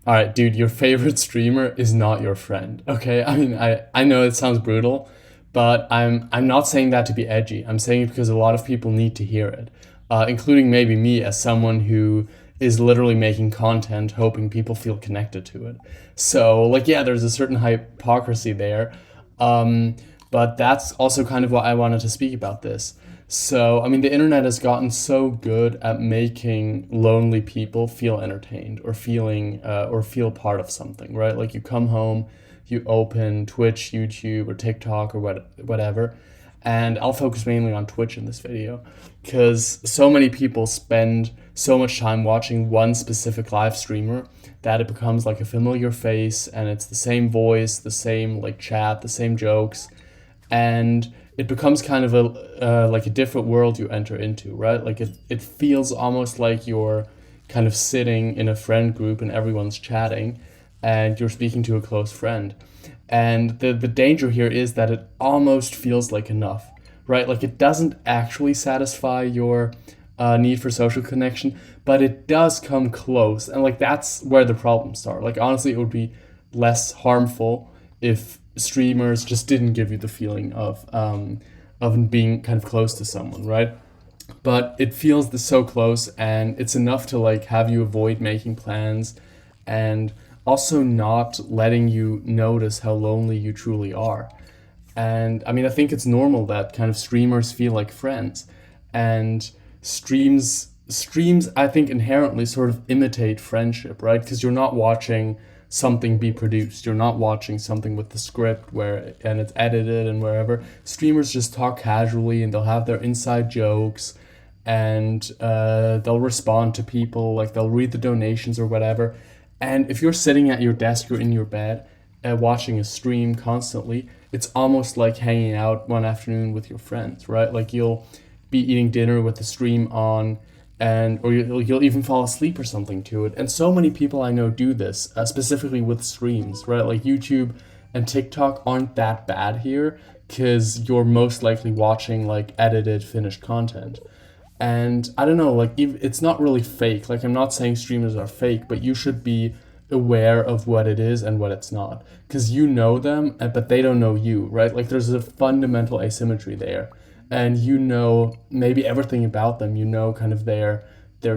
All right, dude, your favorite streamer is not your friend. Okay? I mean, I know it sounds brutal, but I'm not saying that to be edgy. I'm saying it because a lot of people need to hear it, including maybe me as someone who is literally making content hoping people feel connected to it. So, like, yeah, there's a certain hypocrisy there. Um, but that's also kind of why I wanted to speak about this. So, I mean, the internet has gotten so good at making lonely people feel entertained or or feel part of something, right? Like you come home, you open Twitch, YouTube, or TikTok or whatever, and I'll focus mainly on Twitch in this video because so many people spend so much time watching one specific live streamer that it becomes like a familiar face and it's the same voice, the same like chat, the same jokes, and it becomes kind of a like a different world you enter into, right? Like it feels almost like you're kind of sitting in a friend group and everyone's chatting and you're speaking to a close friend. And the danger here is that it almost feels like enough, right? Like it doesn't actually satisfy your need for social connection, but it does come close. And like that's where the problems start. Like honestly, it would be less harmful if streamers just didn't give you the feeling of being kind of close to someone, right? But it feels so close, and it's enough to like have you avoid making plans, and also not letting you notice how lonely you truly are. And I mean, I think it's normal that kind of streamers feel like friends, and streams I think inherently sort of imitate friendship, right? Because you're not watching something be produced. You're not watching something with the script where and it's edited and wherever. Streamers just talk casually and they'll have their inside jokes and they'll respond to people, like they'll read the donations or whatever. And if you're sitting at your desk or in your bed watching a stream constantly, it's almost like hanging out one afternoon with your friends, right? Like you'll be eating dinner with the stream on, and or you'll even fall asleep or something to it. And so many people I know do this, specifically with streams, right? Like YouTube and TikTok aren't that bad here because you're most likely watching like edited, finished content. And I don't know, like it's not really fake. Like I'm not saying streamers are fake, but you should be aware of what it is and what it's not, because you know them, but they don't know you, right? Like there's a fundamental asymmetry there, and you know maybe everything about them. You know, kind of their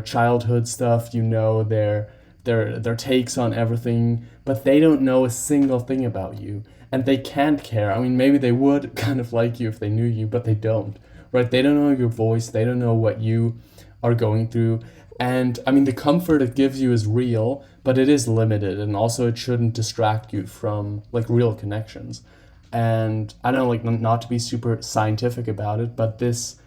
childhood stuff. You know their takes on everything, but they don't know a single thing about you, and they can't care. I mean, maybe they would kind of like you if they knew you, but they don't, right? They don't know your voice. They don't know what you are going through. And I mean, the comfort it gives you is real, but it is limited. And also, it shouldn't distract you from like real connections. And I don't know, like, not to be super scientific about it, but this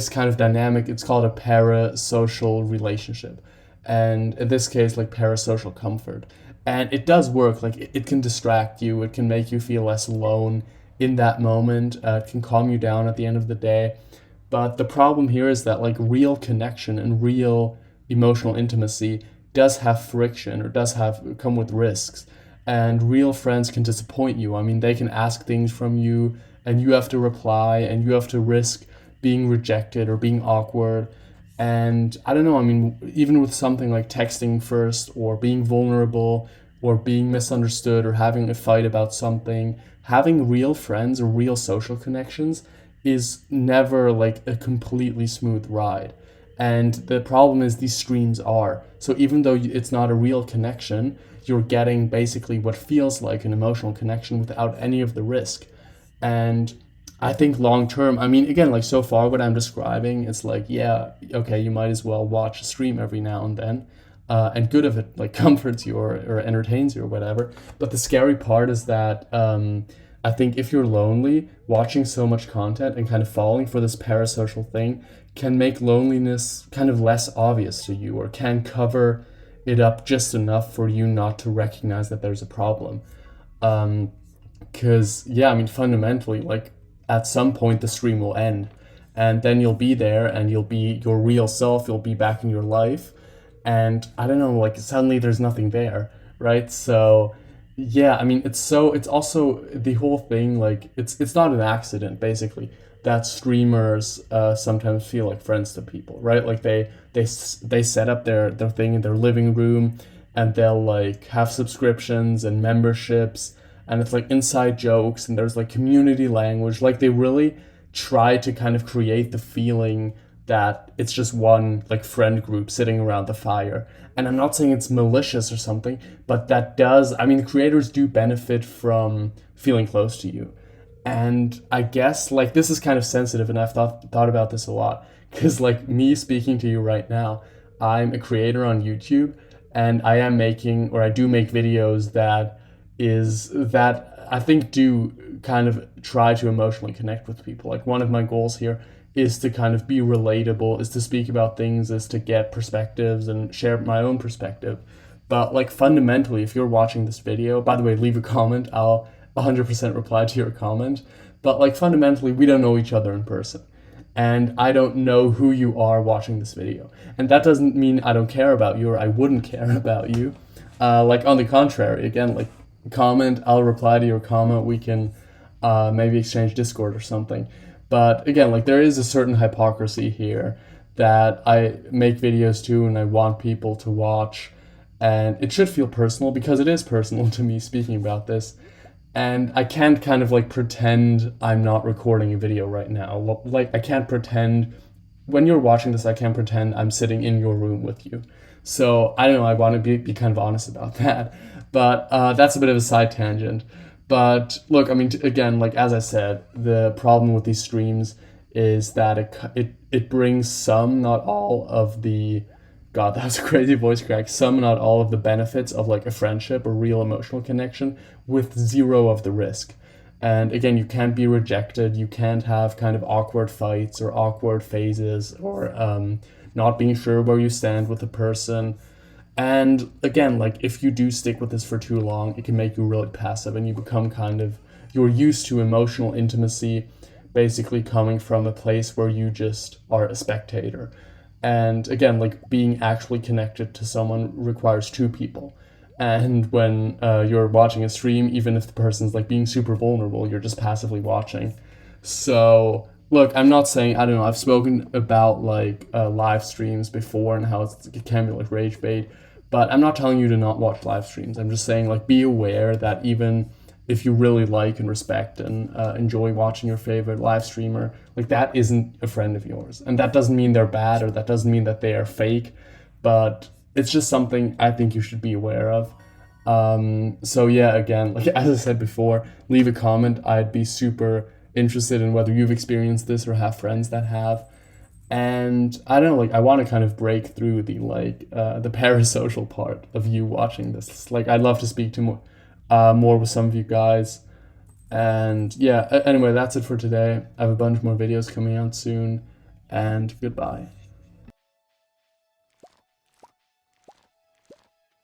kind of dynamic, it's called a parasocial relationship. And in this case, like parasocial comfort. And it does work. Like, it can distract you, it can make you feel less alone in that moment, it can calm you down at the end of the day. But the problem here is that like real connection and real emotional intimacy does have friction or does have come with risks. And real friends can disappoint you. I mean, they can ask things from you and you have to reply and you have to risk being rejected or being awkward. And I don't know, I mean, even with something like texting first or being vulnerable or being misunderstood or having a fight about something, having real friends or real social connections is never like a completely smooth ride. And the problem is these streams are. So even though it's not a real connection, you're getting basically what feels like an emotional connection without any of the risk. And I think long term, I mean, again, like so far, what I'm describing, it's like, yeah, okay, you might as well watch a stream every now and then. And good if it like comforts you or entertains you or whatever. But the scary part is that I think if you're lonely, watching so much content and kind of falling for this parasocial thing can make loneliness kind of less obvious to you or can cover it up just enough for you not to recognize that there's a problem. Um, because yeah, I mean, fundamentally, like at some point the stream will end, and then you'll be there and you'll be your real self. You'll be back in your life, and I don't know, like suddenly there's nothing there, right? So yeah, I mean, it's also the whole thing. Like it's not an accident, basically, that streamers sometimes feel like friends to people, right? Like they set up their thing in their living room, and they'll like have subscriptions and memberships, and it's like inside jokes, and there's like community language. Like they really try to kind of create the feeling that it's just one like friend group sitting around the fire. And I'm not saying it's malicious or something, but that does, I mean, creators do benefit from feeling close to you. And I guess like this is kind of sensitive, and I've thought about this a lot, because like me speaking to you right now, I'm a creator on YouTube, and I do make videos that I think do kind of try to emotionally connect with people. Like one of my goals here is to kind of be relatable, is to speak about things, is to get perspectives and share my own perspective. But like fundamentally, if you're watching this video, by the way, leave a comment. I'll 100% reply to your comment. But like fundamentally, we don't know each other in person. And I don't know who you are watching this video. And that doesn't mean I don't care about you or I wouldn't care about you. Like on the contrary, again, like comment, I'll reply to your comment. We can maybe exchange Discord or something. But again, like there is a certain hypocrisy here that I make videos too and I want people to watch. And it should feel personal because it is personal to me speaking about this. And I can't kind of like pretend I'm not recording a video right now. Like I can't pretend when you're watching this, I can't pretend I'm sitting in your room with you. So I don't know, I want to be kind of honest about that. But that's a bit of a side tangent. But look, I mean, again, like as I said, the problem with these streams is that it brings some, not all of the, God, that was a crazy voice crack. Some, not all of the benefits of like a friendship or real emotional connection with zero of the risk. And again, you can't be rejected. You can't have kind of awkward fights or awkward phases or not being sure where you stand with a person. And again, like if you do stick with this for too long, it can make you really passive and you become kind of, you're used to emotional intimacy, basically coming from a place where you just are a spectator. And again, like being actually connected to someone requires two people. And when you're watching a stream, even if the person's like being super vulnerable, you're just passively watching. So look, I'm not saying, I don't know, I've spoken about like live streams before and how it can be like rage bait, but I'm not telling you to not watch live streams. I'm just saying like be aware that even if you really like and respect and enjoy watching your favorite live streamer, like that isn't a friend of yours. And that doesn't mean they're bad or that doesn't mean that they are fake, but it's just something I think you should be aware of. So yeah, again, like as I said before, leave a comment. I'd be super interested in whether you've experienced this or have friends that have. And I don't know, like I want to kind of break through the the parasocial part of you watching this. Like I'd love to speak to more with some of you guys. And yeah, anyway, that's it for today. I have a bunch more videos coming out soon, and goodbye.